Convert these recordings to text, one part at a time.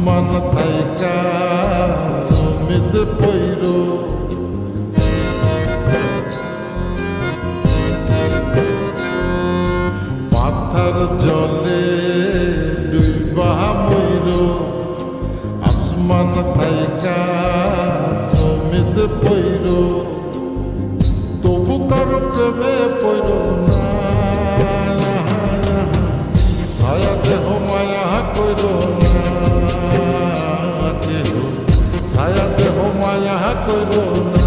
আসমান থাইকা জমিতে পইর মাথার জলে ডুইবা মইর আসমান থাইকা জমিতে পইর তবু কারো প্রেমে পইর না ছায়া দেহ মায়া কইর না কেহ ছায়া দেহ মায়া কইর না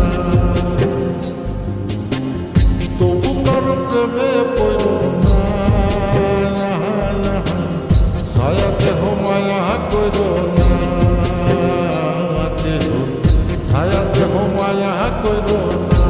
তবু কারো প্রেমে পইর না ছায়া দেহ মায়া কইর না কেহ ছায়া দেহ মায়া কইর না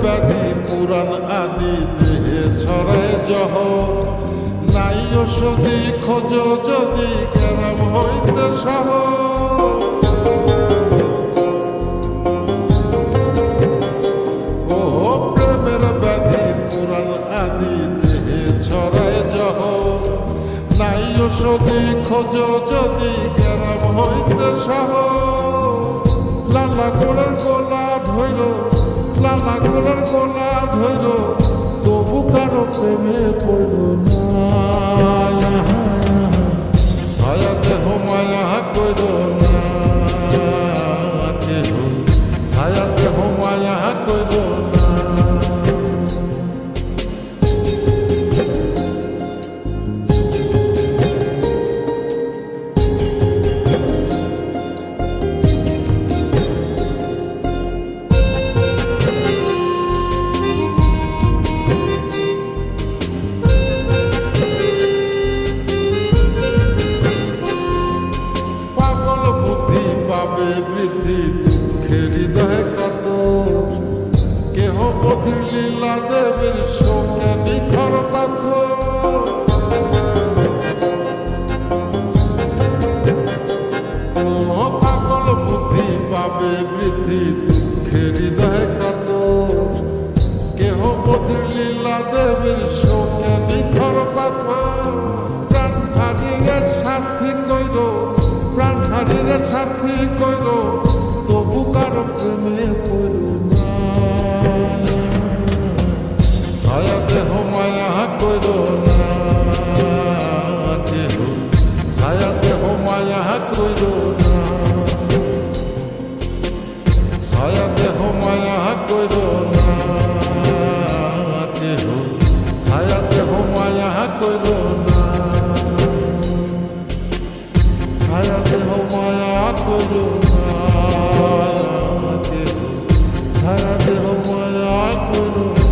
ব্যাধি পুরাণ আদি দেহে ছড়ায় জহ নাই ওষুধি খোঁজ যদি কেরাম হইতে সহ ও প্রেমের ব্যাধি পুরাণ আদি দেহে ছড়ায় জহ নাই ওষুধি খোঁজ যদি কেরাম হইতে সহ লালা গোলার গোলা ধৈর লালা গোলার গোলা ধৈর তবু কারো প্রেমে পড়ল না ছায়া দেহ মায়া কইর না কেহ ছায়া দেহ মায়া কইর না বৃদ্ধি দুঃখের হৃদয় কত কেহ বধির লীলা দেবের শোকে নিখর পাথর পাগল বুদ্ধি পাবে বৃদ্ধি দুঃখের হৃদয় কত কেহ বধির লীলা দেবের শোকে নিখর পাথর প্রাণ হারিয়ে সাথী কইর প্রাণ হারিয়ে সাথী কইর তবু কারো প্রেমে পড়ল না ছায়া দেহ মায়া কইর না কেহ ছায়া দেহ মায়া কইর না ছায়া দেহ মায়া কইর না কেহ ছায়া দেহ মায়া কইর না ছায়া দেহ মায়া কইর না কেহ ছায়া দেহ মায়া কইর না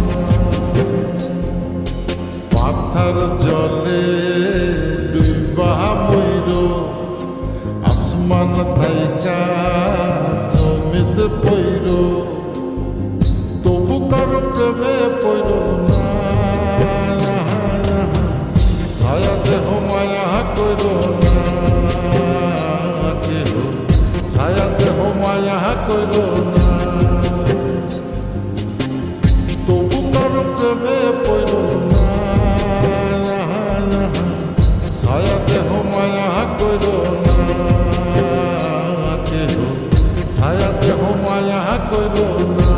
মাথার জলে ডুইবা মইর আসমান থাইকা জমিতে পইর তবু কারো প্রেমে পইর না ছায়া দেহ মায়া কইর না কেহ ছায়া দেহ মায়া কইর না তবু কারো প্রেমে পইর না ছায়া দেহ মায়া কইর না কেহ ছায়া দেহ মায়া কইর না।